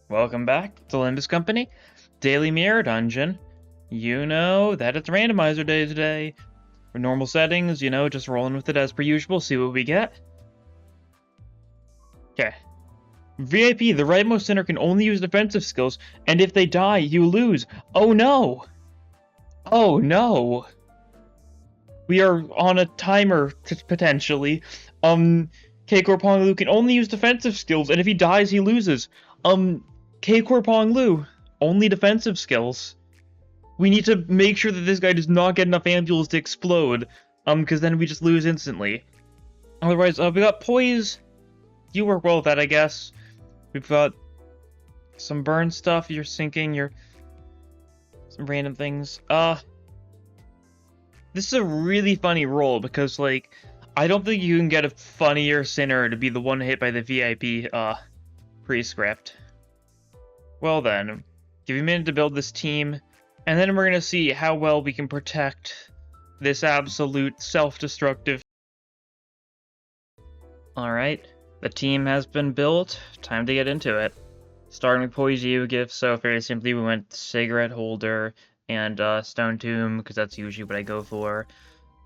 Welcome back to Limbus Company, Daily Mirror Dungeon. You know that it's randomizer day today. For normal settings, just rolling with it as per usual, see what we get. Okay. VIP, the rightmost center can only use defensive skills, and if they die, you lose. Oh no! Oh no! We are on a timer, potentially. K-Core Pong Lu can only use defensive skills, and if he dies, he loses. K-Core Pong Lu, only defensive skills. We need to make sure that this guy does not get enough ampules to explode, because then we just lose instantly. Otherwise, we got Poise. You work well with that, I guess. We've got some burn stuff, you're sinking, some random things. This is a really funny roll, because, I don't think you can get a funnier sinner to be the one hit by the VIP, pre-script. Well then, give me a minute to build this team, and then we're gonna see how well we can protect this absolute self-destructive. Alright, the team has been built, time to get into it. Starting with Poise gifts, so very simply we went cigarette holder and stone tomb, because that's usually what I go for.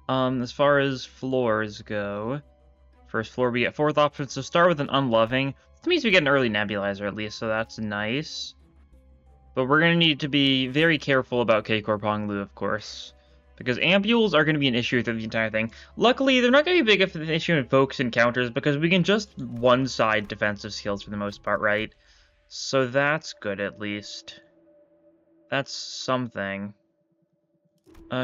As far as floors go, first floor we get 4th option, so start with an unloving. That means we get an early nebulizer at least, so that's nice. But we're going to need to be very careful about K-Core Pong Lu, of course, because ampules are going to be an issue through the entire thing. Luckily, they're not going to be big of an issue in focus encounters, because we can just one-side defensive skills for the most part, right? So that's good, at least. That's something.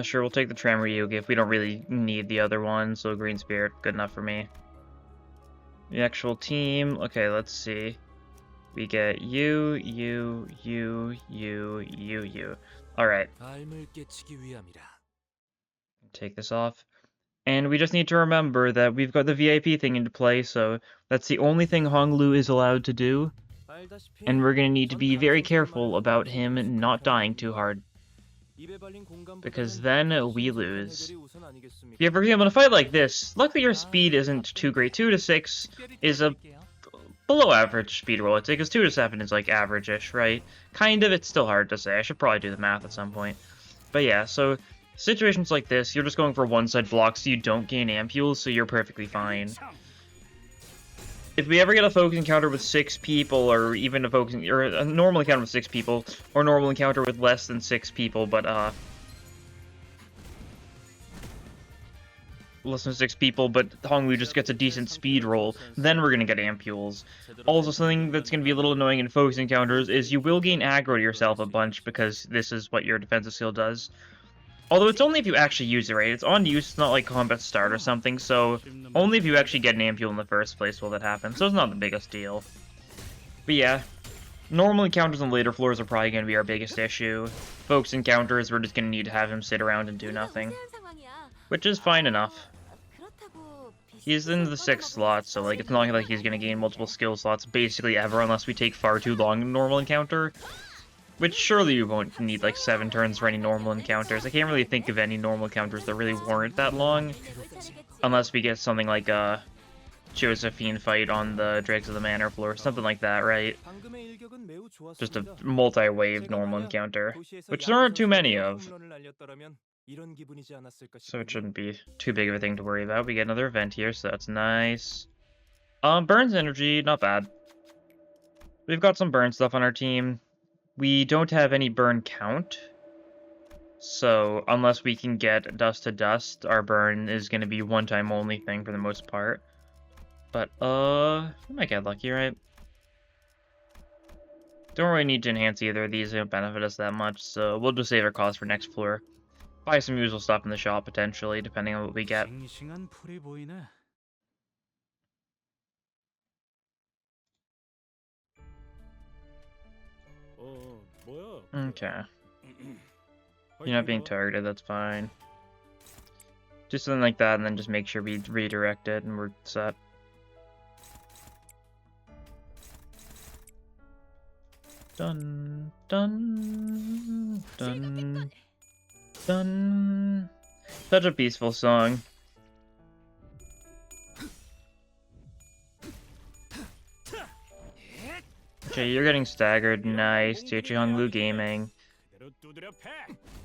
Sure, we'll take the Tremor Yugi if we don't really need the other one, so Green Spirit, good enough for me. The actual team, okay, let's see. We get you. Alright. Take this off. And we just need to remember that we've got the VIP thing into play, so that's the only thing Honglu is allowed to do. And we're going to need to be very careful about him not dying too hard, because then we lose. If you ever be able to fight like this, luckily your speed isn't too great. 2 to 6 is a below average speed roll, I'd say, because 2 to 7 is like average-ish, right? Kind of, it's still hard to say. I should probably do the math at some point. But yeah, so situations like this, you're just going for one-side blocks, so you don't gain ampules, so you're perfectly fine. If we ever get a focus encounter with 6 people, or even a normal encounter with 6 people, or a normal encounter with less than 6 people, but less than 6 people, but Honglu just gets a decent speed roll, then we're gonna get ampules. Also, something that's gonna be a little annoying in focus encounters is you will gain aggro to yourself a bunch, because this is what your defensive skill does. Although it's only if you actually use it, right? It's on use, it's not like combat start or something, so only if you actually get an ampule in the first place will that happen, so it's not the biggest deal. But yeah, normal encounters on later floors are probably going to be our biggest issue. Focus encounters, we're just going to need to have him sit around and do nothing, which is fine enough. He's in the 6th slot, so it's not like he's going to gain multiple skill slots basically ever unless we take far too long in a normal encounter. Which surely you won't need 7 turns for any normal encounters. I can't really think of any normal encounters that really warrant that long. Unless we get something like a Josephine fight on the Dregs of the Manor floor, something like that, right? Just a multi-wave normal encounter, which there aren't too many of. So it shouldn't be too big of a thing to worry about. We get another event here, so that's nice. Burns energy, not bad. We've got some burn stuff on our team. We don't have any burn count, so unless we can get dust to dust, our burn is going to be one-time only thing for the most part. But, we might get lucky, right? Don't really need to enhance either of these, they don't benefit us that much, so we'll just save our cost for next floor. Buy some usual stuff in the shop, potentially, depending on what we get. Okay. You're not being targeted, that's fine. Just something like that, and then just make sure we redirect it, and we're set. Dun, dun, dun, dun. Such a peaceful song. Okay, you're getting staggered. Nice. Honglu Gaming.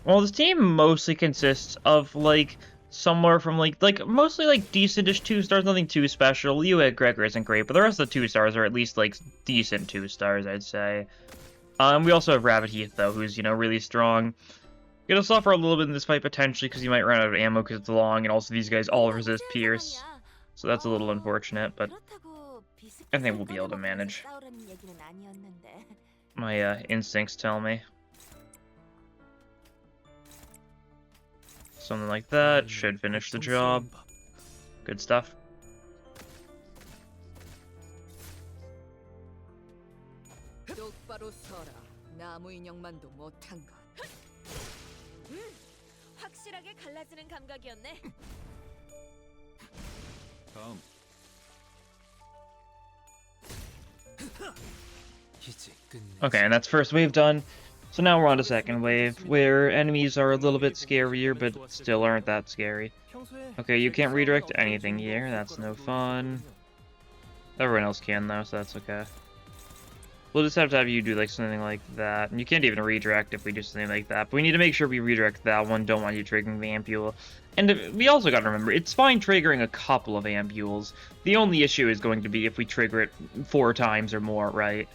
Well, this team mostly consists of, like, somewhere from, like mostly, like, decent-ish 2-stars, nothing too special. Gregor isn't great, but the rest of the 2-stars are at least, like, decent 2-stars, I'd say. We also have Rabbit Heath, though, who's, you know, really strong. Gonna suffer a little bit in this fight, potentially, because he might run out of ammo because it's long, and also these guys all resist Pierce. So that's a little unfortunate, but I think we'll be able to manage. My instincts tell me. Something like that should finish the job. Good stuff. Okay, and that's first wave done. So now we're on to second wave, where enemies are a little bit scarier, but still aren't that scary. Okay, you can't redirect anything here, that's no fun. Everyone else can though, so that's okay. We'll just have to have you do like something like that. And you can't even redirect if we do something like that, but we need to make sure we redirect that one, don't want you triggering the ampule. And we also gotta remember, it's fine triggering a couple of ampules. The only issue is going to be if we trigger it 4 times or more, right?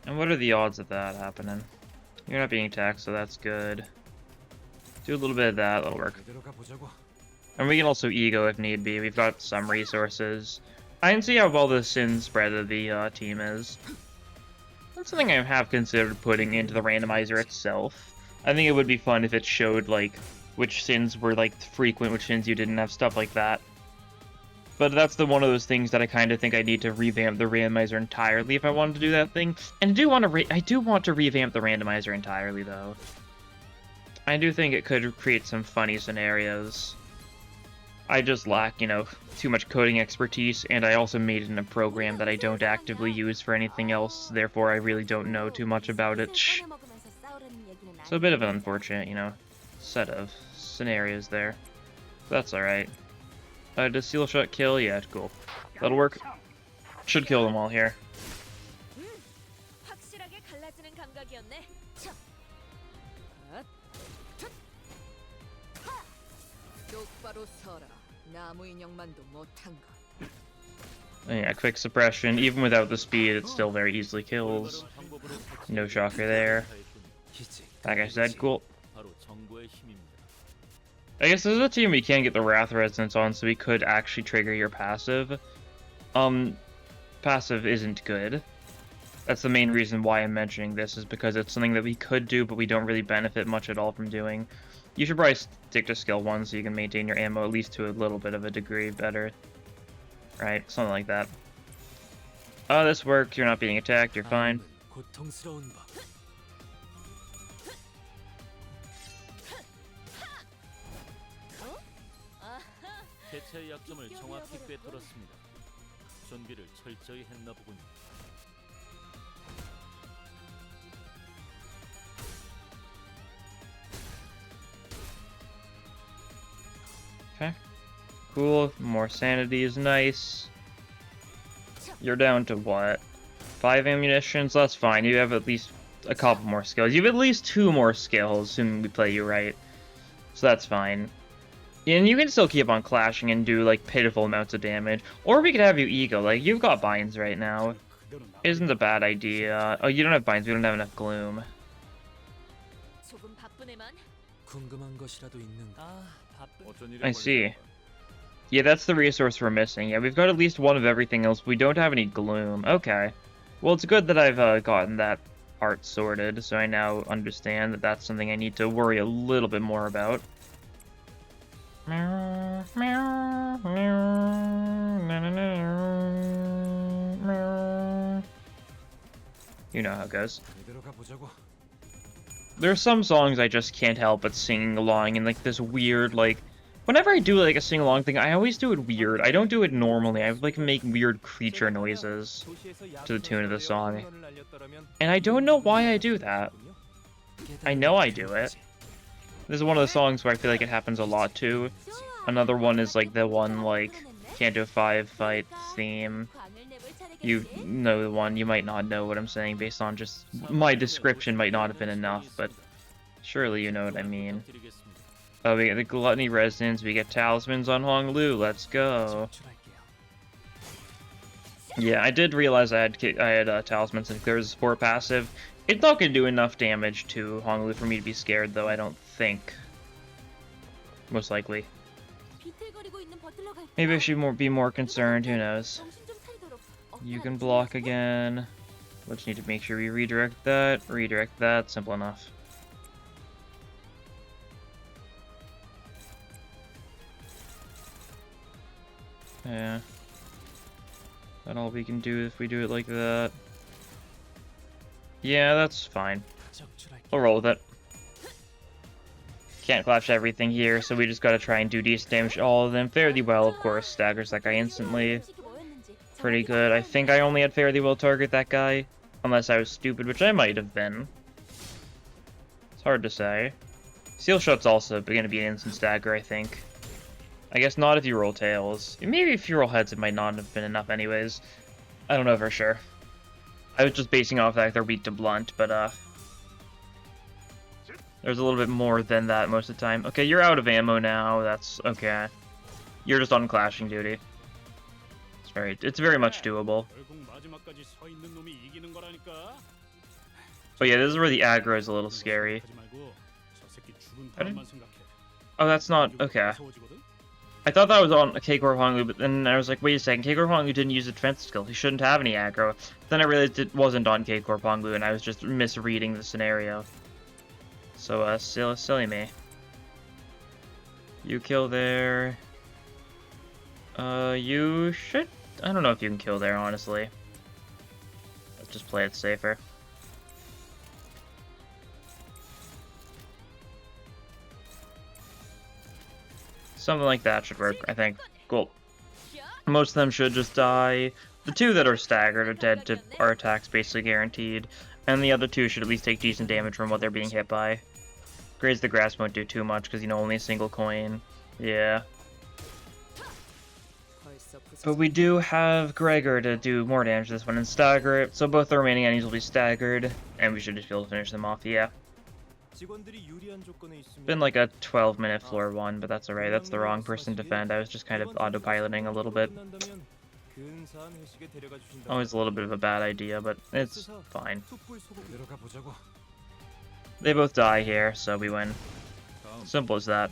And what are the odds of that happening? You're not being attacked, so that's good. Do a little bit of that, that'll work. And we can also E.G.O if need be, we've got some resources. I can see how well the sin spread of the team is. That's something I have considered putting into the randomizer itself. I think it would be fun if it showed, like, which sins were, like, frequent, which sins you didn't have, stuff like that. But that's one of those things that I kind of think I need to revamp the randomizer entirely if I wanted to do that thing. And I do want to revamp the randomizer entirely, though. I do think it could create some funny scenarios. I just lack, you know, too much coding expertise, and I also made it in a program that I don't actively use for anything else, therefore I really don't know too much about it. So a bit of an unfortunate, you know, set of scenarios there. That's alright. Does Seal Shot kill? Yeah, cool. That'll work. Should kill them all here. Yeah, quick suppression. Even without the speed, it still very easily kills. No shocker there. Like I said, cool. I guess this is a team we can get the Wrath Resonance on, so we could actually trigger your passive. Passive isn't good. That's the main reason why I'm mentioning this, is because it's something that we could do, but we don't really benefit much at all from doing. You should probably stick to skill 1 so you can maintain your ammo at least to a little bit of a degree better. Right, something like that. Oh, this works. You're not being attacked. You're fine. Okay. Cool. More sanity is nice. You're down to what? 5 ammunitions? That's fine. You have at least a couple more skills. You have at least 2 more skills, assuming we play you right. So that's fine. And you can still keep on clashing and do, like, pitiful amounts of damage. Or we could have you E.G.O. Like, you've got binds right now. Isn't a bad idea. Oh, you don't have binds. We don't have enough gloom. I see. Yeah, that's the resource we're missing. Yeah, we've got at least one of everything else. We don't have any gloom. Okay. Well, it's good that I've gotten that part sorted, so I now understand that that's something I need to worry a little bit more about. You know how it goes. There are some songs I just can't help but singing along in, like, this weird, like... Whenever I do, like, a sing-along thing, I always do it weird. I don't do it normally. I, like, make weird creature noises to the tune of the song. And I don't know why I do that. I know I do it. This is one of the songs where I feel like it happens a lot, too. Another one is, like, the one, like, Canto 5 fight theme. You know the one. You might not know what I'm saying based on just my description might not have been enough, but surely you know what I mean. Oh, we get the Gluttony Resonance, we get Talismans on Honglu, let's go. Yeah, I did realize I had Talismans and Clear as a support passive. It's not going to do enough damage to Honglu for me to be scared, though, I don't think. Most likely. Maybe I should be more concerned, who knows. You can block again. We'll just need to make sure we redirect that, simple enough. Yeah. That's all we can do if we do it like that. Yeah, that's fine. We'll roll with it. Can't clash everything here, so we just gotta try and do decent damage to all of them. Fare thee well, of course, staggers that guy instantly. Pretty good. I think I only had fare thee well target that guy. Unless I was stupid, which I might have been. It's hard to say. Seal Shot's also gonna be an instant stagger, I think. I guess not if you roll tails. Maybe if you roll heads, it might not have been enough anyways. I don't know for sure. I was just basing off that they're weak to blunt, but there's a little bit more than that most of the time. Okay, you're out of ammo now. That's okay. You're just on clashing duty. It's very much doable. But yeah, this is where the aggro is a little scary. Oh, that's not okay. I thought that was on K-Corp Honglu, but then I was like, wait a second, K-Corp Honglu didn't use a defense skill. He shouldn't have any aggro. Then I realized it wasn't on K-Corp Honglu, and I was just misreading the scenario. So, silly me. You kill there. You should... I don't know if you can kill there, honestly. Let's just play it safer. Something like that should work, I think. Cool. Most of them should just die. The two that are staggered are dead to our attacks, basically guaranteed. And the other two should at least take decent damage from what they're being hit by. Graze the Grass won't do too much, because, you know, only a single coin. Yeah. But we do have Gregor to do more damage to this one and stagger it, so both the remaining enemies will be staggered, and we should just be able to finish them off, yeah. Been like a 12-minute floor one, but that's alright. That's the wrong person to defend. I was just kind of autopiloting a little bit. Always a little bit of a bad idea, but it's fine. They both die here, so we win. Simple as that.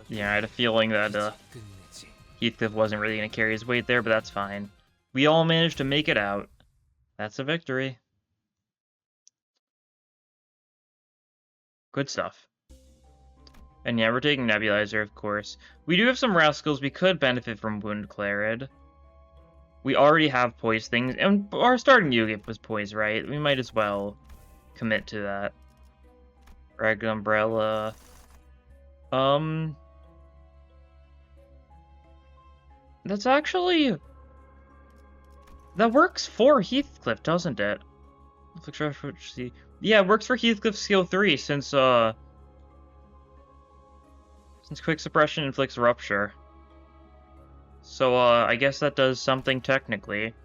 Yeah, I had a feeling that Heathcliff wasn't really going to carry his weight there, but that's fine. We all managed to make it out. That's a victory. Good stuff. And yeah, we're taking Nebulizer, of course. We do have some rascals we could benefit from Wound Clarid. We already have poise things, and our starting Yu-Gi was poise, right? We might as well commit to that. Ragged Umbrella. That's actually... That works for Heathcliff, doesn't it? Yeah, it works for Heathcliff's skill 3, since Quick Suppression inflicts Rupture. So, I guess that does something technically.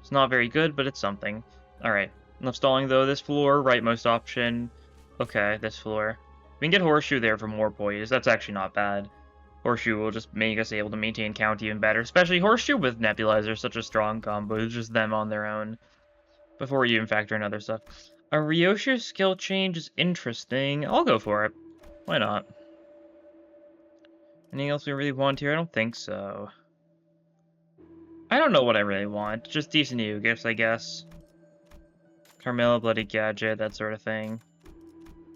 It's not very good, but it's something. Alright. Enough stalling, though. This floor, rightmost option. Okay, this floor. We can get Horseshoe there for more poise. That's actually not bad. Horseshoe will just make us able to maintain count even better. Especially Horseshoe with Nebulizer, such a strong combo. It's just them on their own. Before you even factor in other stuff. A Ryoshu skill change is interesting. I'll go for it. Why not? Anything else we really want here? I don't think so. I don't know what I really want. Just decent EU gifts, I guess. Carmilla, Bloody Gadget, that sort of thing.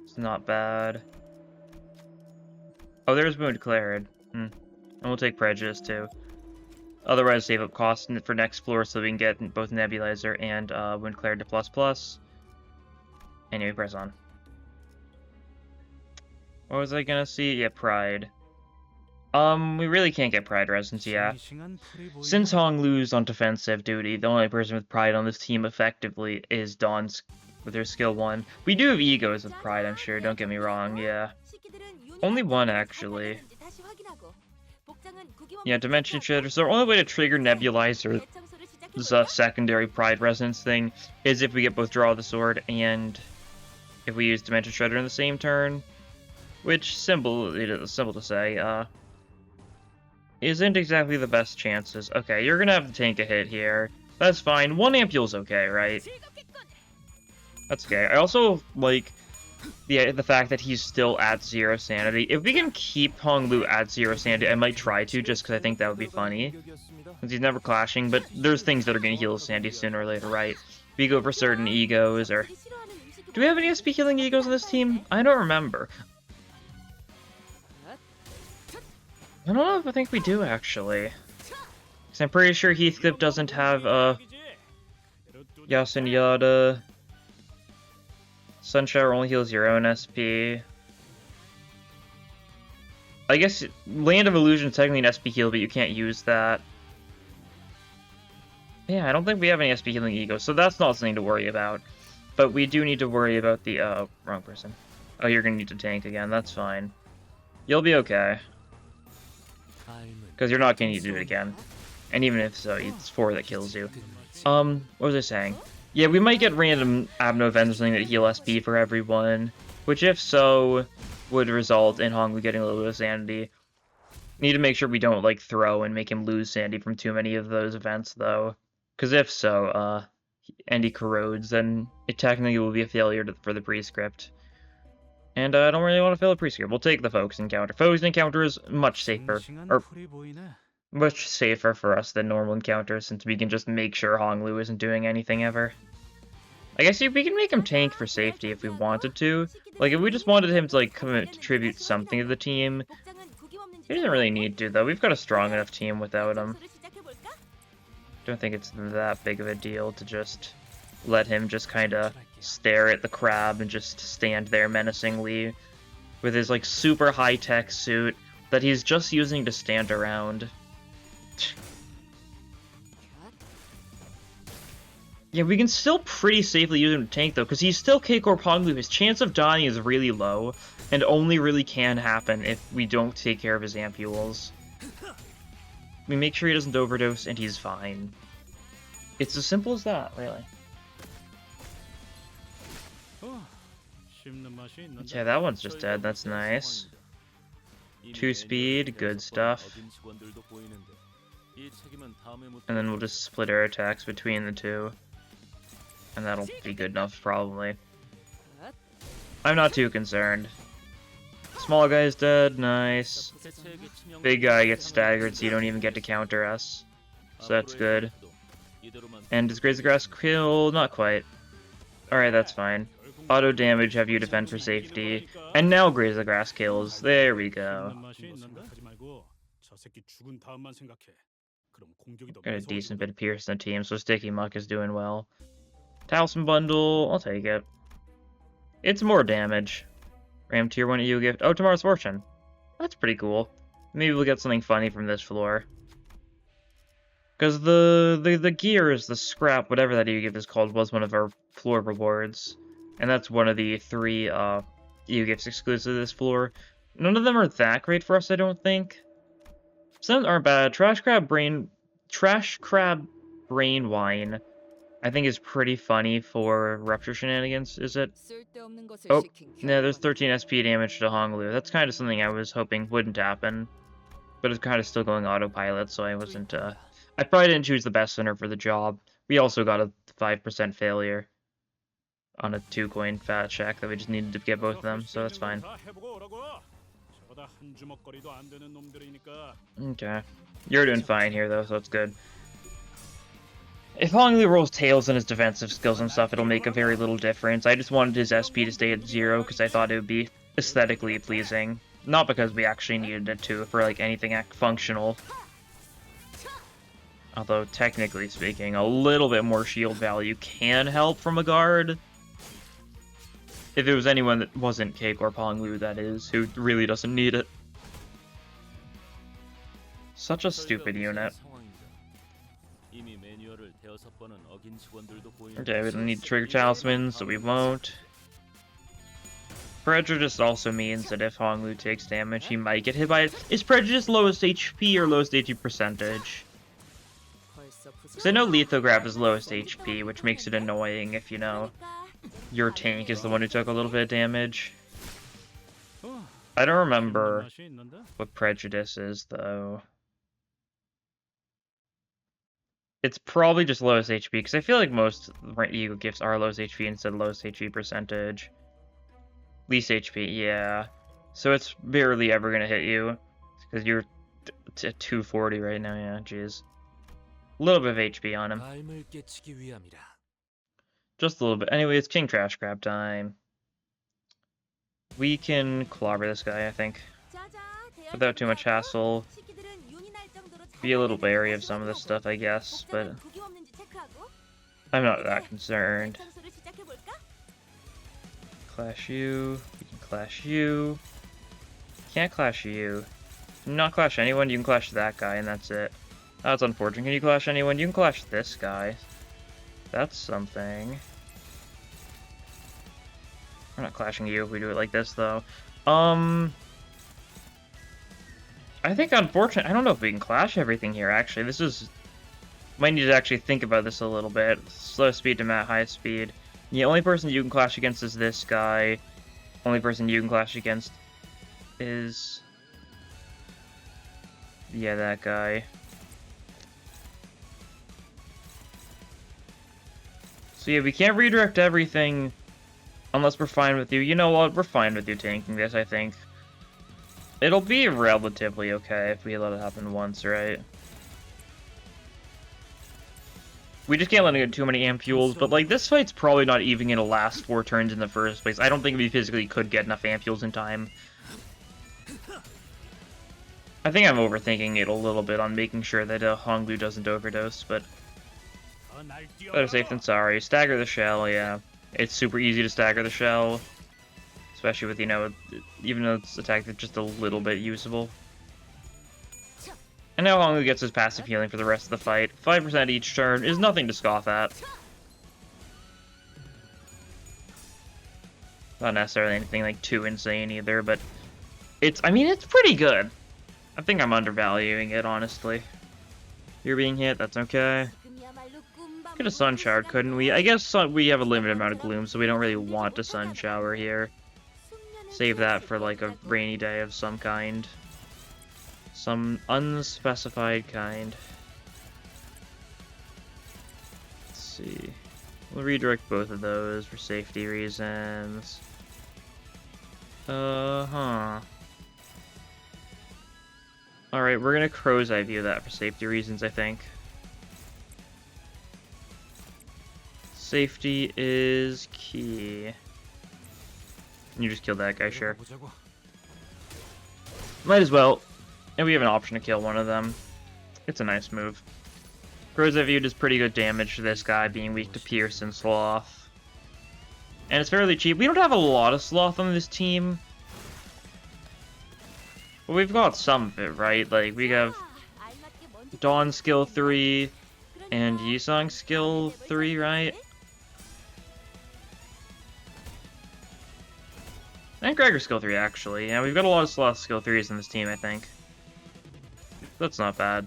It's not bad. Oh, there's Wound Clarid. And we'll take Prejudice, too. Otherwise, save up costs for next floor so we can get both Nebulizer and Wound Clarid to ++. Anyway, press on. What was I gonna see? Yeah, Pride. We really can't get Pride Resonance, yeah. Since Honglu's on defensive duty, the only person with Pride on this team effectively is Dawn's with her skill 1. We do have E.G.Os with Pride, I'm sure, don't get me wrong, yeah. Only one, actually. Yeah, Dimension Shredder. So the only way to trigger Nebulizer's secondary Pride Resonance thing is if we get both Draw the Sword and if we use Dimension Shredder in the same turn. Which, simple to say, isn't exactly the best chances. Okay, you're gonna have to tank a hit here. That's fine. 1 Ampule's okay, right? That's okay. I also like the fact that he's still at 0 sanity. If we can keep Honglu at 0 sanity, I might try to, just because I think that would be funny. Since he's never clashing, but there's things that are going to heal his sanity sooner or later, right? We go for certain E.G.Os, or... Do we have any SP healing E.G.Os on this team? I don't remember. I don't know if I think we do, actually. Because I'm pretty sure Heathcliff doesn't have, Yasun Yada. Sunshower only heals your own SP. I guess Land of Illusion is technically an SP heal, but you can't use that. Yeah, I don't think we have any SP healing E.G.O, so that's not something to worry about. But we do need to worry about the, wrong person. Oh, you're gonna need to tank again, that's fine. You'll be okay. Because you're not gonna need to do it again. And even if so, it's 4 that kills you. What was I saying? Yeah, we might get random Abno events or something that heal SP for everyone. Which, if so, would result in Honglu getting a little bit of sanity. Need to make sure we don't, like, throw and make him lose sanity from too many of those events, though. Because if so, and he corrodes, then it technically will be a failure for the prescript. And I don't really want to fail a prescript. We'll take the Focus Encounter. Focus Encounter is much safer. Or much safer for us than normal encounters, since we can just make sure Honglu isn't doing anything ever. I guess we can make him tank for safety if we wanted to. Like, if we just wanted him to, like, contribute something to the team, he doesn't really need to, though. We've got a strong enough team without him. Don't think it's that big of a deal to just let him just kind of stare at the crab and just stand there menacingly with his, like, super high-tech suit that he's just using to stand around. Yeah, we can still pretty safely use him to tank, though, because he's still K-Corp Honglu. His chance of dying is really low, and only really can happen if we don't take care of his ampules. We make sure he doesn't overdose, and he's fine. It's as simple as that, really. Okay, that one's just dead. That's nice. 2 speed, good stuff. And then we'll just split our attacks between the two. And that'll be good enough, probably. I'm not too concerned. Small guy's dead, nice. Big guy gets staggered, so you don't even get to counter us. So that's good. And does Graze the Grass kill? Not quite. Alright, that's fine. Auto damage, have you defend for safety. And now Graze the Grass kills. There we go. Got a decent bit of Pierce in the team, so Sticky Muck is doing well. Talisman Bundle, I'll take it. It's more damage. Ram tier 1 EU gift. Oh, Tomorrow's Fortune. That's pretty cool. Maybe we'll get something funny from this floor. Because the gears, the scrap, whatever that EU gift is called, was one of our floor rewards. And that's one of the 3 EU gifts exclusive to this floor. None of them are that great for us, I don't think. Some aren't bad. Trash Crab Brain Wine, I think, is pretty funny for Rupture Shenanigans, is it? Oh, no, there's 13 SP damage to Honglu. That's kind of something I was hoping wouldn't happen. But it's kind of still going autopilot, so I wasn't, I probably didn't choose the best center for the job. We also got a 5% failure on a 2-coin fat check that we just needed to get both of them, so that's fine. Okay. You're doing fine here, though, so it's good. If Honglu rolls tails on his defensive skills and stuff, it'll make a very little difference. I just wanted his SP to stay at 0 because I thought it would be aesthetically pleasing. Not because we actually needed it to for, like, anything functional. Although, technically speaking, a little bit more shield value can help from a guard. If it was anyone that wasn't K-Corp Honglu, that is, who really doesn't need it. Such a stupid unit. Okay, we don't need to trigger Talisman, so we won't. Prejudice also means that if Honglu takes damage, he might get hit by it. Is Prejudice lowest HP or lowest HP percentage? Because I know Lithograph is lowest HP, which makes it annoying if, you know, your tank is the one who took a little bit of damage. I don't remember what Prejudice is, though. It's probably just lowest HP, because I feel like most E.G.O gifts are lowest HP instead of lowest HP percentage. Least HP, yeah. So it's barely ever gonna hit you, because you're at 240 right now, yeah, jeez. A little bit of HP on him. Just a little bit. Anyway, it's King Trash Grab time. We can clobber this guy, I think. Without too much hassle. Be a little wary of some of this stuff, I guess, but I'm not that concerned. Clash you. We can clash you. Can't clash you. Not clash anyone, you can clash that guy, and that's it. That's unfortunate. Can you clash anyone? You can clash this guy. That's something. We're not clashing you if we do it like this, though. I think, unfortunately, I don't know if we can clash everything here, actually. This is... Might need to actually think about this a little bit. Slow speed to high speed. The only person you can clash against is this guy. Only person you can clash against is... yeah, that guy. So yeah, we can't redirect everything unless we're fine with you. You know what? We're fine with you tanking this, I think. It'll be relatively okay if we let it happen once, right? We just can't let it get too many ampules, but like this fight's probably not even gonna last 4 turns in the first place. I don't think we physically could get enough ampules in time. I think I'm overthinking it a little bit on making sure that Honglu doesn't overdose, but better safe than sorry. Stagger the shell, yeah. It's super easy to stagger the shell, especially with, you know, even though it's attack that's just a little bit usable. And now Honglu gets his passive healing for the rest of the fight. 5% each turn is nothing to scoff at. Not necessarily anything like too insane either, but it's, I mean, it's pretty good. I think I'm undervaluing it, honestly. You're being hit, that's okay. Could have sun showered, couldn't we? I guess we have a limited amount of gloom, so we don't really want to sun shower here. Save that for like a rainy day of some kind. Some unspecified kind. Let's see. We'll redirect both of those for safety reasons. Alright, we're gonna crow's eye view that for safety reasons, I think. Safety is key. You just killed that guy, sure. Might as well. And we have an option to kill one of them. It's a nice move. Crow's eye view does pretty good damage to this guy, being weak to Pierce and Sloth. And it's fairly cheap. We don't have a lot of Sloth on this team. But we've got some of it, right? Like, we have Dawn skill 3 and Yisong skill 3, right? And Gregor skill 3, actually. Yeah, we've got a lot of Sloth skill 3s in this team, I think. That's not bad.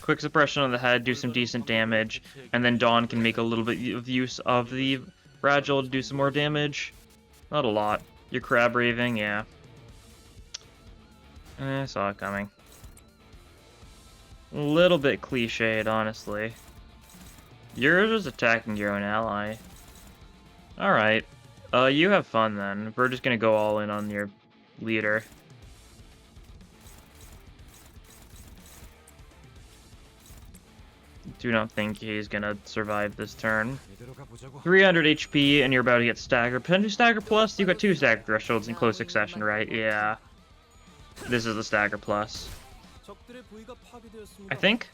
Quick suppression on the head, do some decent damage, and then Dawn can make a little bit of use of the Fragile to do some more damage. Not a lot. Your Crab Raving, yeah. I saw it coming. A little bit cliched, honestly. You're just attacking your own ally. Alright. You have fun then. We're just gonna go all in on your leader. Do not think he's gonna survive this turn. 300 HP and you're about to get stagger. Potentially stagger plus? You got 2 stagger thresholds in close succession, right? Yeah. This is the stagger plus. I think?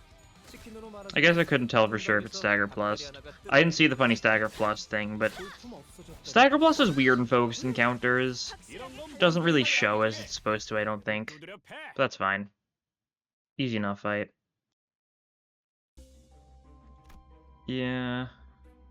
I guess I couldn't tell for sure if it's stagger plus. I didn't see the funny stagger plus thing, but stagger plus is weird in focused encounters. Doesn't really show as it's supposed to, I don't think. But that's fine. Easy enough fight. Yeah.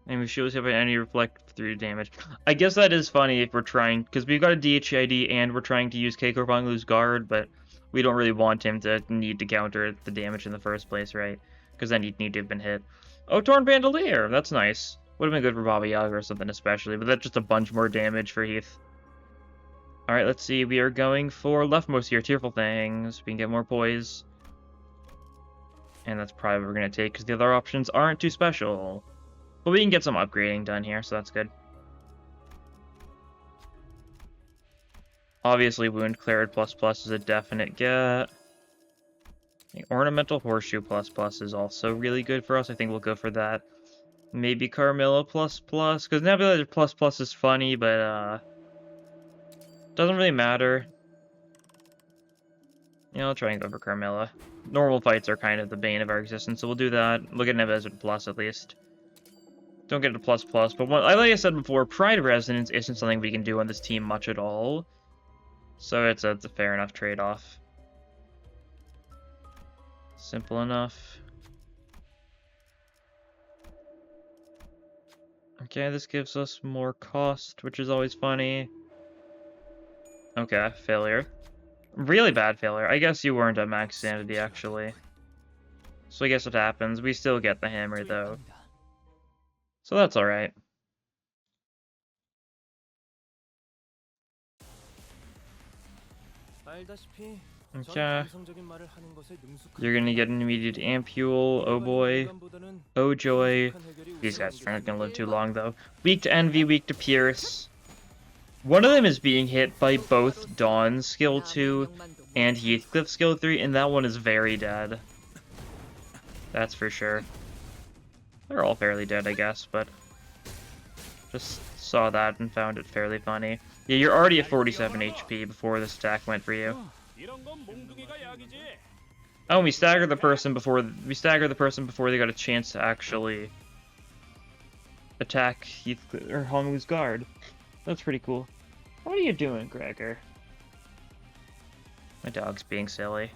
And we shield yourself by any reflect through damage. I guess that is funny if we're trying, because we've got a DHID and we're trying to use Keiko Banglu's guard, but we don't really want him to need to counter the damage in the first place, right? Because then he'd need to have been hit. Oh, Torn Bandolier! That's nice. Would have been good for Baba Yaga or something especially, but that's just a bunch more damage for Heath. Alright, let's see. We are going for leftmost here. Tearful Things. We can get more poise. And that's probably what we're going to take, because the other options aren't too special. But we can get some upgrading done here, so that's good. Obviously, Wound Cleared ++ is a definite get. The Ornamental Horseshoe ++ is also really good for us. I think we'll go for that. Maybe Carmilla ++, because Nebulizer ++ is funny, but doesn't really matter. Yeah, I'll try and go for Carmilla. Normal fights are kind of the bane of our existence, so we'll do that. Look at Nebulizer Plus at least. Don't get a ++, but like I said before, Pride Resonance isn't something we can do on this team much at all. So it's a fair enough trade-off. Simple enough. Okay, this gives us more cost, which is always funny. Okay, failure. Really bad failure. I guess you weren't at max sanity, actually. So I guess what happens, we still get the hammer, though. So that's alright. Okay. You're gonna get an immediate ampule, oh boy. Oh joy. These guys aren't gonna live too long, though. Weak to Envy, weak to Pierce. One of them is being hit by both Dawn's skill 2 and Heathcliff's skill 3, and that one is very dead. That's for sure. They're all fairly dead, I guess, but just saw that and found it fairly funny. Yeah, you're already at 47 HP before this attack went for you. Oh, we stagger the person before they got a chance to actually attack Heathcliff or Honglu's guard. That's pretty cool. What are you doing, Gregor? My dog's being silly.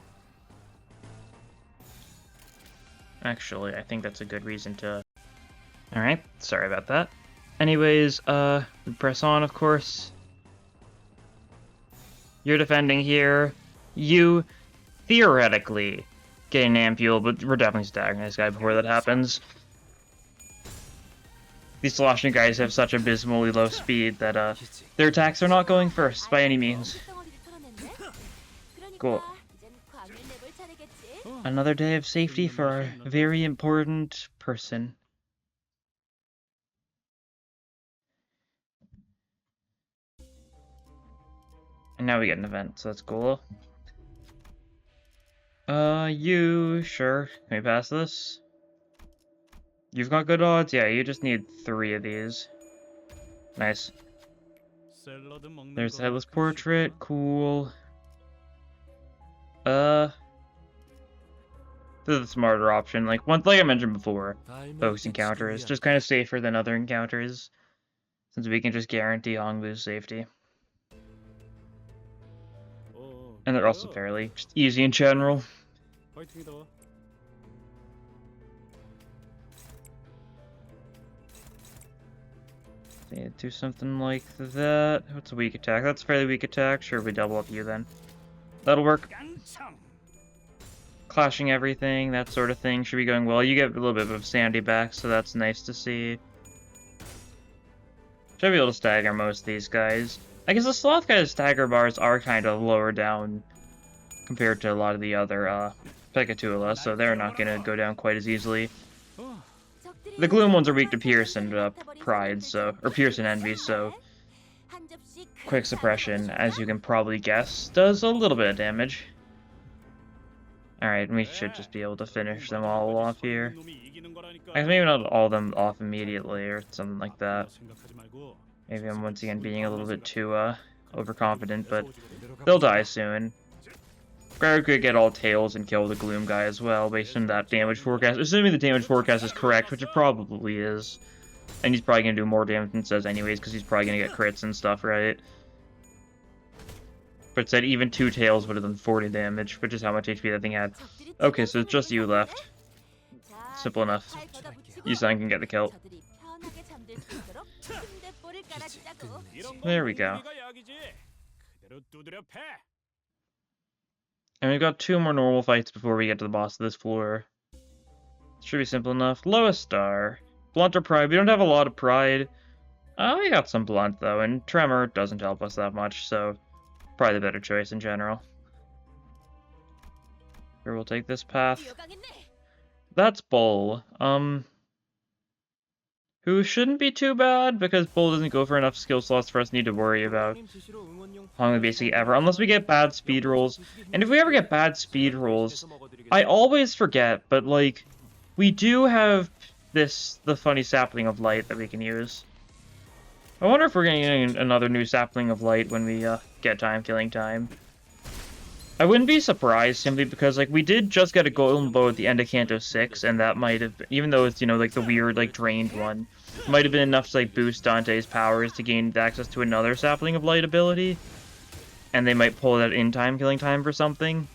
Actually, I think that's a good reason to... Alright, sorry about that. Anyways, press on, of course. You're defending here. You, theoretically, get an ampule, but we're definitely staggering this guy before that happens. These Sloshnik guys have such abysmally low speed that, their attacks are not going first, by any means. Cool. Another day of safety for a very important person. And now we get an event, so that's cool. Sure. Can we pass this? You've got good odds? Yeah, you just need 3 of these. Nice. There's the Headless Portrait, cool. This is the smarter option. Like I mentioned before, focus encounter is just kind of safer than other encounters, since we can just guarantee Honglu's safety. And they're also fairly just easy in general. Do something like that. What's a weak attack? That's a fairly weak attack. Sure, we double up you then. That'll work. Clashing everything, that sort of thing should be going well. You get a little bit of sanity back, so that's nice to see. Should be able to stagger most of these guys. I guess the Sloth guy's stagger bars are kind of lower down compared to a lot of the other Pekatula, so they're not going to go down quite as easily. The Gloom ones are weak to Pierce and Pride, so, or Pierce and Envy, so quick suppression, as you can probably guess, does a little bit of damage. Alright, we should just be able to finish them all off here. I guess maybe not all of them off immediately or something like that. Maybe I'm once again being a little bit too overconfident, but they'll die soon. Gregor could get all tails and kill the Gloom guy as well, based on that damage forecast. Assuming the damage forecast is correct, which it probably is. And he's probably going to do more damage than it says anyways, because he's probably going to get crits and stuff, right? But it said even 2 tails would have done 40 damage, which is how much HP that thing had. Okay, so it's just you left. Simple enough. Yusan can get the kill. There we go. And we've got 2 more normal fights before we get to the boss of this floor. Should be simple enough. Lowest star. Blunt or pride? We don't have a lot of pride. We got some blunt, though, and tremor doesn't help us that much, so probably the better choice in general. Here, we'll take this path. That's Bull. Who shouldn't be too bad, because Bull doesn't go for enough skill slots for us to need to worry about Hongli basically ever, unless we get bad speed rolls. And if we ever get bad speed rolls, I always forget, but, like, we do have the funny sapling of light that we can use. I wonder if we're getting another new sapling of light when we get killing time. I wouldn't be surprised, simply because, like, we did just get a golden bow at the end of Kanto 6, and that might have, even though it's, you know, like, the weird, like, drained one, might have been enough to, like, boost Dante's powers to gain access to another sapling of light ability. And they might pull that in killing time for something.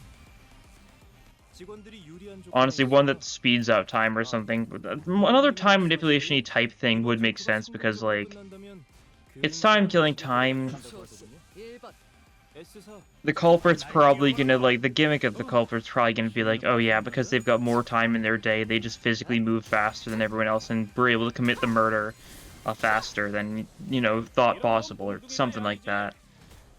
Honestly, one that speeds up time or something. Another time manipulation-y type thing would make sense, because, like, it's killing time. The culprit's probably gonna, like, the gimmick of the culprit's probably gonna be like, oh yeah, because they've got more time in their day, they just physically move faster than everyone else and were able to commit the murder faster than, you know, thought possible, or something like that.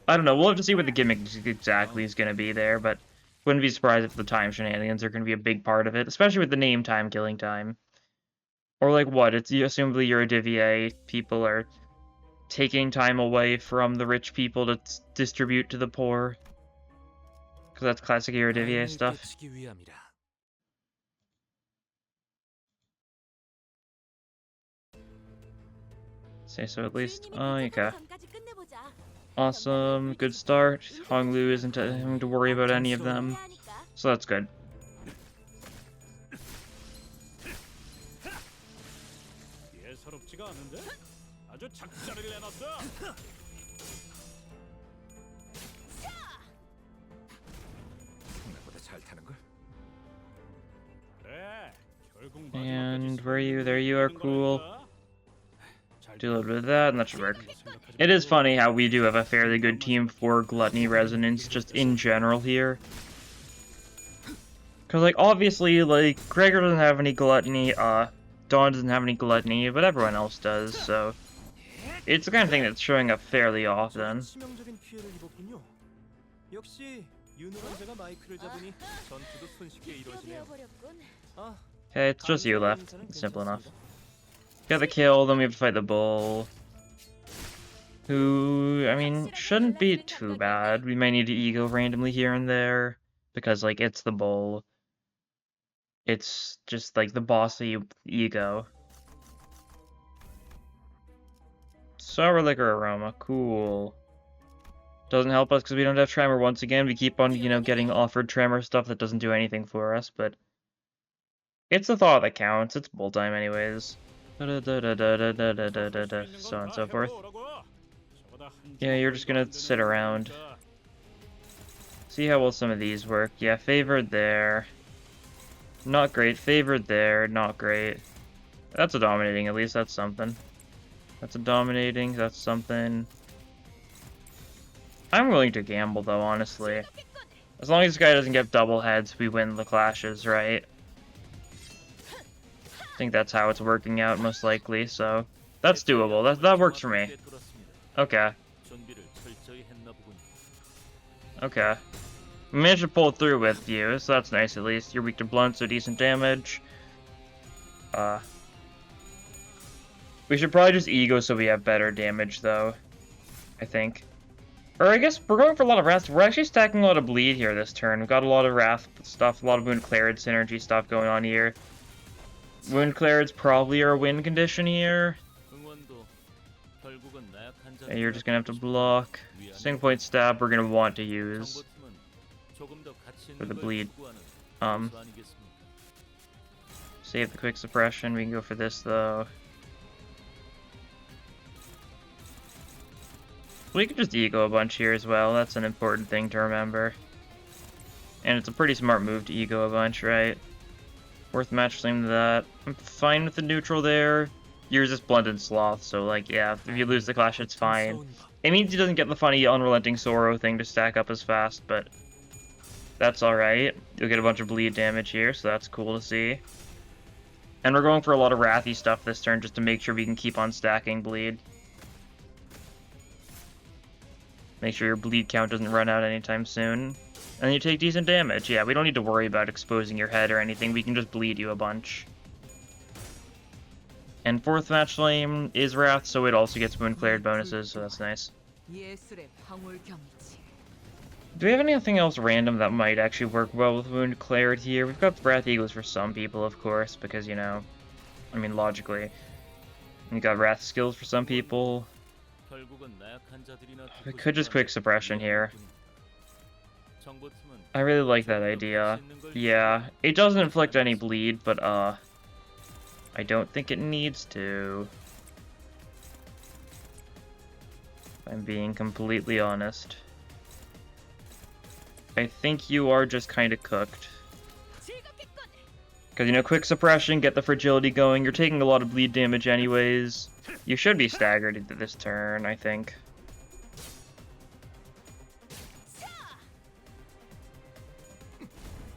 I don't know, we'll have to see what the gimmick exactly is gonna be there, but wouldn't be surprised if the time shenanigans are gonna be a big part of it, especially with the name killing time. Or like what, it's assumably Eurodivier people are taking time away from the rich people to distribute to the poor. Because that's classic Eurodivier stuff. Say so at least. Oh, okay. Awesome, good start. Honglu isn't having to worry about any of them, so that's good. And where are you? There you are, cool. Do a little bit of that, and that should work. It is funny how we do have a fairly good team for gluttony resonance, just in general here. Because, like, obviously, like, Gregor doesn't have any gluttony, Dawn doesn't have any gluttony, but everyone else does, so... It's the kind of thing that's showing up fairly often. Okay, it's just you left. It's simple enough. Got the kill, then we have to fight the bull. Who, I mean, shouldn't be too bad. We may need to E.G.O randomly here and there, because, like, it's the bull. It's just, like, the bossy E.G.O. Sour liquor aroma, cool. Doesn't help us because we don't have Tremor once again. We keep on, you know, getting offered Tremor stuff that doesn't do anything for us, but... It's the thought that counts. It's bull time anyways. So on and so forth. Yeah, you're just gonna sit around. See how well some of these work. Yeah, favored there. Not great. Favored there. Not great. That's a dominating, at least that's something. That's a dominating, that's something. I'm willing to gamble though, honestly. As long as this guy doesn't get double heads, we win the clashes, right? I think that's how it's working out, most likely, so... That's doable, that works for me. Okay. Okay. We managed to pull through with you, so that's nice at least. You're weak to blunt, so decent damage. We should probably just E.G.O so we have better damage, though. I think. Or I guess we're going for a lot of Wrath. We're actually stacking a lot of bleed here this turn. We've got a lot of Wrath stuff, a lot of Wound Clarity synergy stuff going on here. Wound Clarity's probably our win condition here. And you're just gonna have to block. Single point stab we're gonna want to use for the bleed. Save the quick suppression. We can go for this though. We could just E.G.O a bunch here as well. That's an important thing to remember. And it's a pretty smart move to E.G.O a bunch, right? Worth match same to that. I'm fine with the neutral there. You're just Blunted Sloth, so like, yeah, if you lose the clash, it's fine. It means he doesn't get the funny Unrelenting Sorrow thing to stack up as fast, but that's alright. You'll get a bunch of bleed damage here, so that's cool to see. And we're going for a lot of Wrathy stuff this turn just to make sure we can keep on stacking bleed. Make sure your bleed count doesn't run out anytime soon. And you take decent damage. Yeah, we don't need to worry about exposing your head or anything. We can just bleed you a bunch. And 4th Match Flame is Wrath, so it also gets Wound Cleared bonuses, so that's nice. Do we have anything else random that might actually work well with Wound Cleared here? We've got Wrath Eagles for some people, of course, because, you know, I mean, logically. We've got Wrath Skills for some people. We could just Quick Suppression here. I really like that idea. Yeah, it doesn't inflict any bleed, but, I don't think it needs to. If I'm being completely honest. I think you are just kind of cooked. Because, you know, Quick Suppression, get the Fragility going. You're taking a lot of bleed damage anyways. You should be staggered into this turn, I think.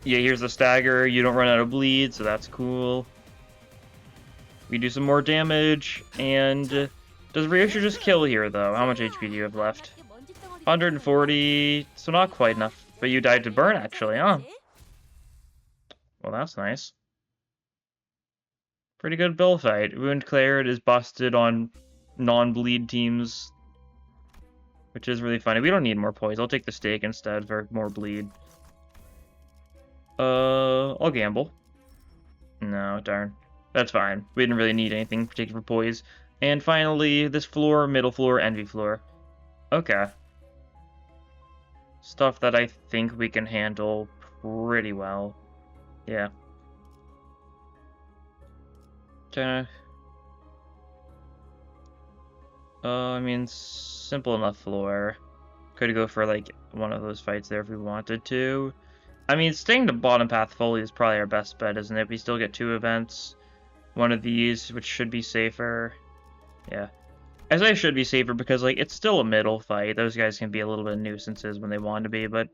Yeah, here's the stagger. You don't run out of bleed, so that's cool. We do some more damage, and does Reissue just kill here, though? How much HP do you have left? 140, so not quite enough. But you died to burn, actually, huh? Well, that's nice. Pretty good bull fight. Wound Cleared is busted on non-bleed teams, which is really funny. We don't need more poise. I'll take the stake instead for more bleed. I'll gamble. No, darn. That's fine. We didn't really need anything particular for poise. And finally, this floor, middle floor, envy floor. Okay. Stuff that I think we can handle pretty well. Yeah. I mean, simple enough floor. Could go for, like, one of those fights there if we wanted to. I mean, staying to bottom path fully is probably our best bet, isn't it? We still get 2 events. One of these, which should be safer. Yeah. I say should be safer because, like, it's still a middle fight. Those guys can be a little bit of nuisances when they want to be, but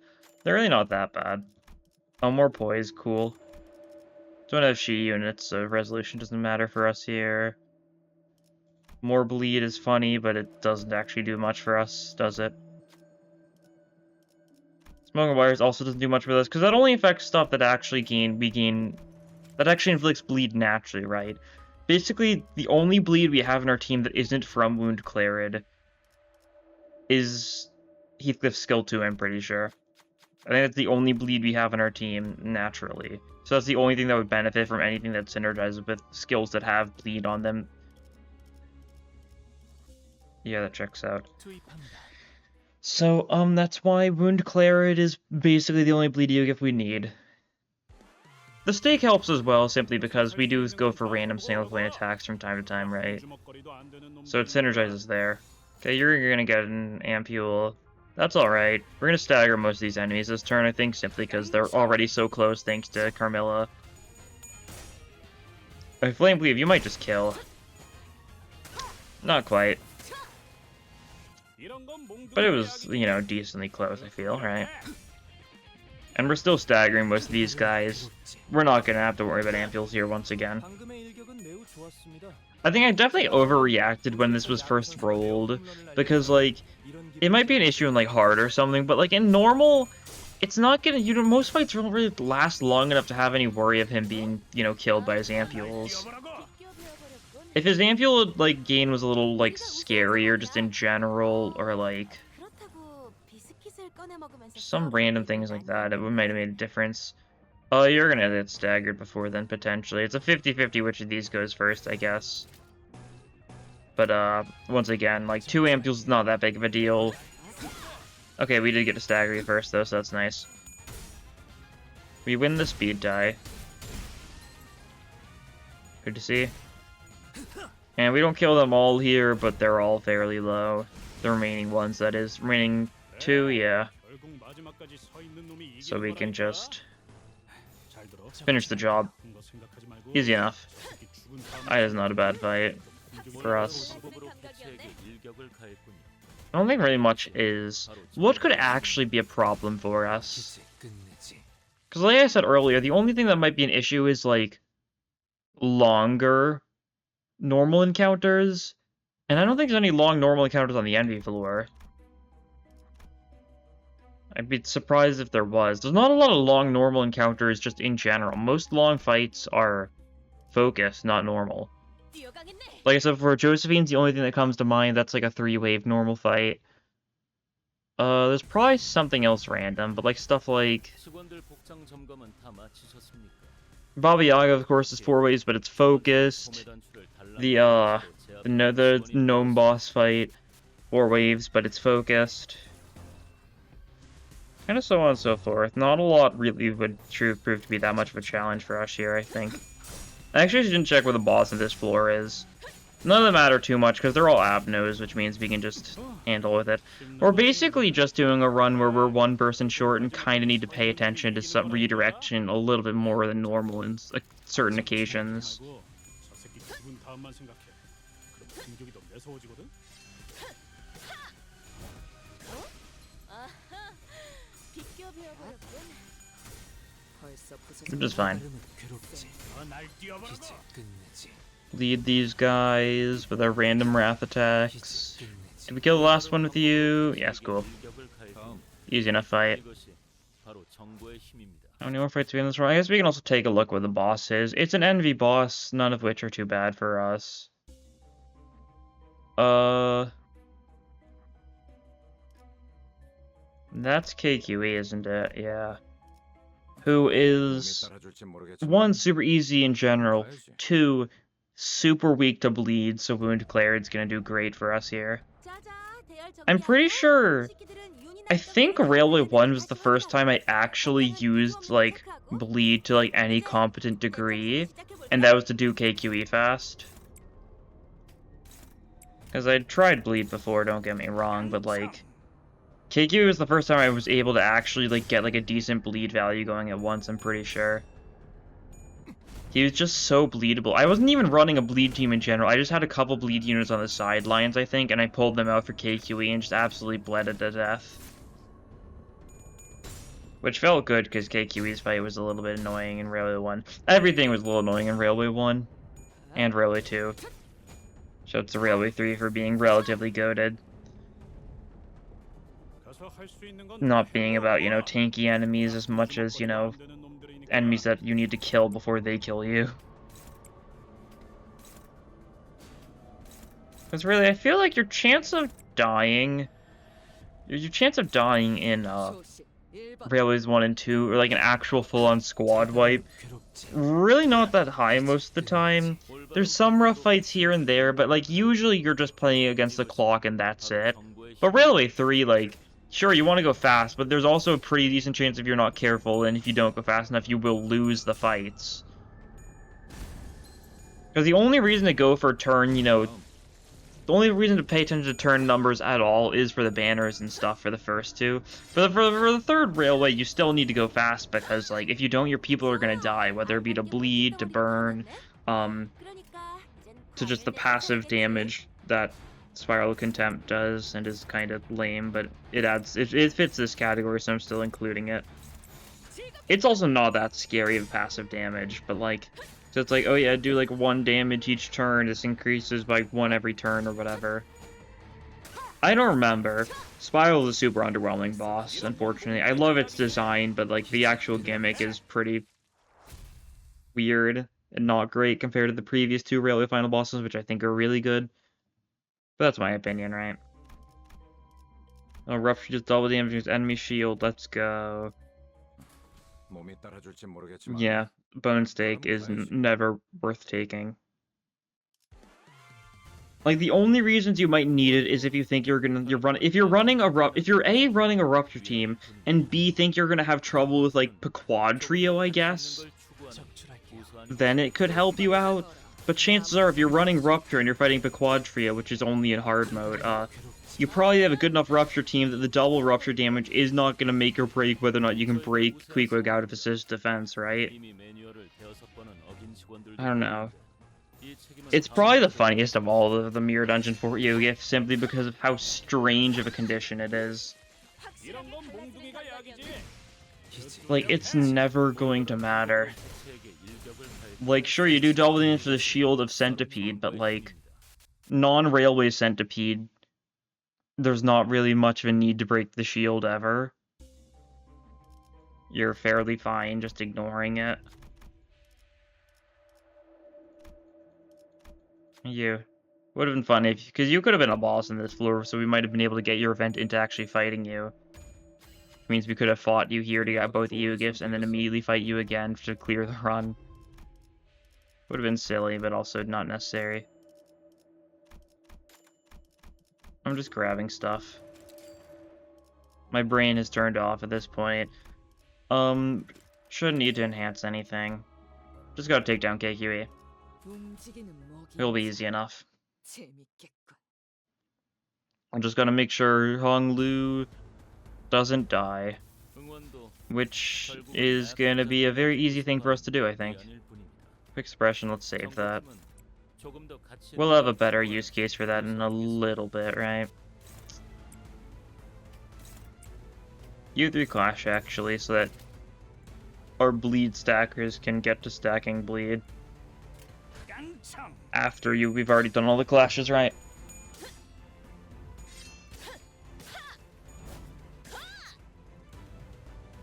they're really not that bad. Oh, more poise. Cool. Don't have she units, so resolution doesn't matter for us here. More bleed is funny, but it doesn't actually do much for us, does it? Smoking wires also doesn't do much for us, because that only affects stuff that actually that actually inflicts bleed naturally, right? Basically, the only bleed we have in our team that isn't from Wound Cleared is Heathcliff's skill 2, I'm pretty sure. I think that's the only bleed we have in our team, naturally. So that's the only thing that would benefit from anything that synergizes with skills that have bleed on them. Yeah, that checks out. So, that's why Wound Cleared is basically the only bleed gift we need. The stake helps as well, simply because we do go for random single point attacks from time to time, right? So it synergizes there. Okay, you're gonna get an Ampule. That's alright. We're gonna stagger most of these enemies this turn, I think, simply because they're already so close thanks to Carmilla. Flame Cleave, you might just kill. Not quite. But it was, you know, decently close, I feel, right? And we're still staggering most of these guys. We're not gonna have to worry about Ampules here once again. I think I definitely overreacted when this was first rolled, because, like, it might be an issue in, like, hard or something, but, like, in normal, it's not gonna, you know, most fights don't really last long enough to have any worry of him being, you know, killed by his Ampules. If his Ampule, like, gain was a little, like, scarier just in general, or, like, some random things like that, it might have made a difference. Oh, you're gonna get staggered before then, potentially. It's a 50-50 which of these goes first, I guess. But, once again, like, 2 Ampules is not that big of a deal. Okay, we did get to stagger you first, though, so that's nice. We win the speed die. Good to see. And we don't kill them all here, but they're all fairly low. The remaining ones, that is. Remaining 2, yeah. So we can just finish the job. Easy enough. That is not a bad fight. for us. I don't think very much is. What could actually be a problem for us? Because like I said earlier, the only thing that might be an issue is, like, longer normal encounters. And I don't think there's any long normal encounters on the Envy floor. I'd be surprised if there was. There's not a lot of long normal encounters just in general. Most long fights are focused, not normal. Like I said, for Josephine's the only thing that comes to mind. That's like a 3-wave normal fight. There's probably something else random, but like stuff like Baba Yaga, of course, is 4 waves, but it's focused. The gnome boss fight, 4 waves, but it's focused. Kind of so on and so forth. Not a lot really would prove to be that much of a challenge for us here, I think. I actually didn't check where the boss of this floor is. None of them matter too much, because they're all abnos, which means we can just handle with it. We're basically just doing a run where we're 1 person short and kind of need to pay attention to some redirection a little bit more than normal in certain occasions. Which is fine. Lead these guys with our random wrath attacks. Did we kill the last one with you? Yes, cool. Easy enough fight. How many more fights do we have in this round? I guess we can also take a look where the boss is. It's an Envy boss, none of which are too bad for us. That's KQE, isn't it? Yeah. Who is 1, super easy in general, 2, super weak to bleed, so Wound Declared's gonna do great for us here. I'm pretty sure, I think Railway 1 was the first time I actually used, like, bleed to, like, any competent degree, and that was to do KQE fast. Because I'd tried bleed before, don't get me wrong, but, like, KQ was the first time I was able to actually, like, get, like, a decent bleed value going at once, I'm pretty sure. He was just so bleedable. I wasn't even running a bleed team in general. I just had a couple bleed units on the sidelines, I think, and I pulled them out for KQE and just absolutely bled it to death. Which felt good, because KQE's fight was a little bit annoying in Railway 1. Everything was a little annoying in Railway 1. And Railway 2. Shouts to Railway 3 for being relatively goated. Not being about, you know, tanky enemies as much as, you know, enemies that you need to kill before they kill you. Because really, I feel like your chance of dying in Railways 1 and 2, or like an actual full-on squad wipe, really not that high most of the time. There's some rough fights here and there, but like usually you're just playing against the clock and that's it. But Railway 3, like, sure, you want to go fast, but there's also a pretty decent chance if you're not careful, and if you don't go fast enough, you will lose the fights. Because the only reason to go for turn, you know, the only reason to pay attention to turn numbers at all is for the banners and stuff for the first 2. For the third Railway, you still need to go fast, because, like, if you don't, your people are going to die, whether it be to bleed, to burn, to just the passive damage that Spiral of Contempt does, and is kind of lame, but it fits this category, so I'm still including it. It's also not that scary of passive damage, but like, so it's like, oh yeah, do like 1 damage each turn, this increases by 1 every turn or whatever. I don't remember. Spiral is a super underwhelming boss, unfortunately. I love its design, but like the actual gimmick is pretty weird and not great compared to the previous 2 Railway Final bosses, which I think are really good. But that's my opinion, right? Oh, Rupture just double damage against enemy shield. Let's go. Yeah, Bone Stake is never worth taking. Like, the only reasons you might need it is if you think if you're running A, running a Rupture team, and B, think you're gonna have trouble with, like, Quad Trio, I guess, then it could help you out. But chances are, if you're running Rupture and you're fighting Quad Trio, which is only in hard mode, you probably have a good enough Rupture team that the double Rupture damage is not going to make or break whether or not you can break Queequeg out of assist defense, right? I don't know. It's probably the funniest of all of the Mirror Dungeon for Yu-Gi-Oh! Simply because of how strange of a condition it is. Like, it's never going to matter. Like, sure, you do double damage for the Shield of Centipede, but, like, non-railway Centipede, there's not really much of a need to break the shield ever. You're fairly fine just ignoring it. You. Would have been fun if, because you could have been a boss in this floor, so we might have been able to get your event into actually fighting you. It means we could have fought you here to get both EU gifts and then immediately fight you again to clear the run. Would have been silly, but also not necessary. I'm just grabbing stuff. My brain has turned off at this point. Shouldn't need to enhance anything. Just gotta take down KQE. It'll be easy enough. I'm just gonna make sure Hong Lu doesn't die. Which is gonna be a very easy thing for us to do, I think. Quick suppression, let's save that. We'll have a better use case for that in a little bit, right? U3 Clash, actually, so that our bleed stackers can get to stacking bleed. After we've already done all the clashes, right?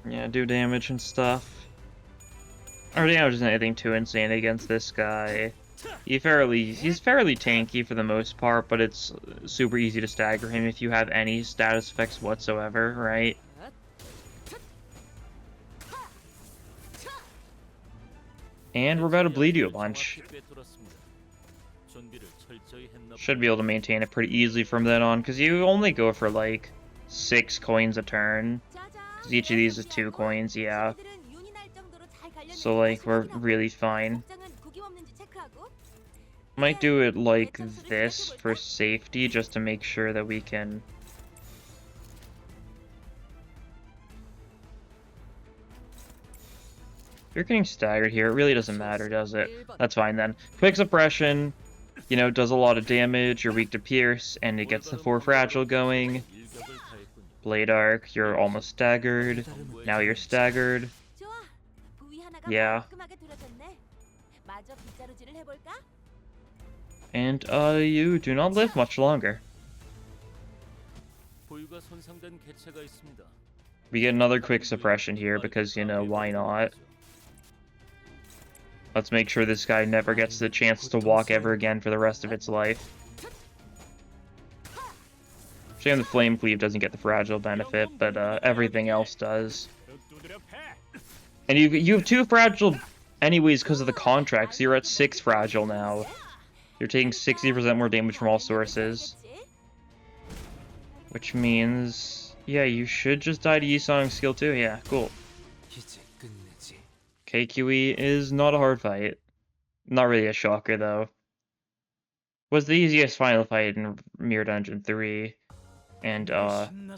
Yeah, do damage and stuff. Our damage isn't anything too insane against this guy. He's fairly tanky for the most part, but it's super easy to stagger him if you have any status effects whatsoever, right? And we're about to bleed you a bunch. Should be able to maintain it pretty easily from then on, because you only go for like 6 coins a turn. Because each of these is 2 coins, yeah. So like, we're really fine. Might do it like this for safety, just to make sure that we can... If you're getting staggered here, it really doesn't matter, does it? That's fine then. Quick suppression, you know, does a lot of damage, you're weak to pierce, and it gets the 4 fragile going. Blade Arc, you're almost staggered. Now you're staggered. Yeah. And, you do not live much longer. We get another quick suppression here because, you know, why not? Let's make sure this guy never gets the chance to walk ever again for the rest of its life. Shame the Flame Cleave doesn't get the fragile benefit, but everything else does. And you have 2 fragile anyways because of the contract, so you're at 6 fragile now. You're taking 60% more damage from all sources. Which means... yeah, you should just die to Yi-Song's skill too. Yeah, cool. KQE is not a hard fight. Not really a shocker, though. Was the easiest final fight in Mirror Dungeon 3. And,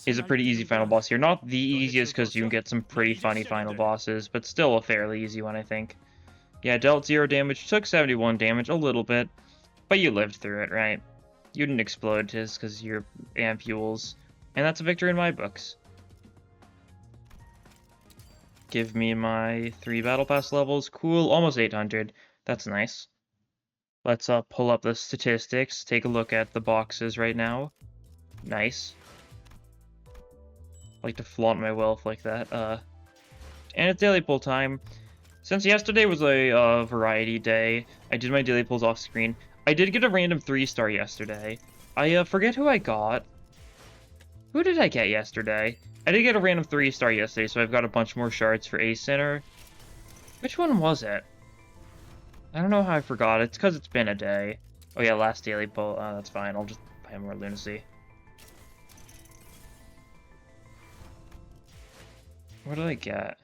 is a pretty easy final boss here. Not the easiest, because you can get some pretty funny final bosses, but still a fairly easy one, I think. Yeah, dealt 0 damage, took 71 damage, a little bit, but you lived through it, right? You didn't explode just because you're ampules, and that's a victory in my books. Give me my 3 battle pass levels. Cool, almost 800. That's nice. Let's pull up the statistics, take a look at the boxes right now. Nice. I like to flaunt my wealth like that. And it's daily pull time. Since yesterday was a variety day, I did my daily pulls off screen. I did get a random 3-star yesterday. I forget who I got. Who did I get yesterday? I did get a random 3-star yesterday, so I've got a bunch more shards for Ace Center. Which one was it? I don't know how I forgot. It's because it's been a day. Oh yeah, last daily pull. That's fine. I'll just buy more Lunacy. What did I get?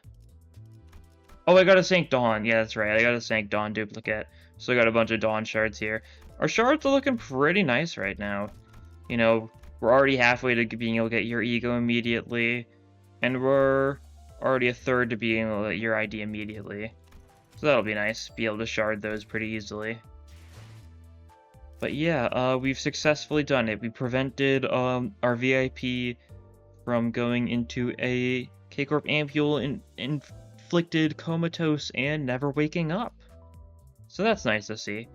Oh, I got a Sank Dawn. Yeah, that's right. I got a Sank Dawn duplicate. So I got a bunch of Dawn shards here. Our shards are looking pretty nice right now. You know, we're already halfway to being able to get your ego immediately. And we're already a third to being able to get your ID immediately. So that'll be nice. Be able to shard those pretty easily. But yeah, we've successfully done it. We prevented our VIP from going into a K-Corp ampule and inflicted comatose and never waking up. So that's nice to see.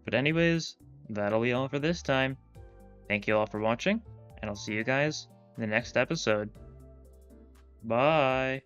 But anyways, that'll be all for this time. Thank you all for watching, and I'll see you guys in the next episode. Bye!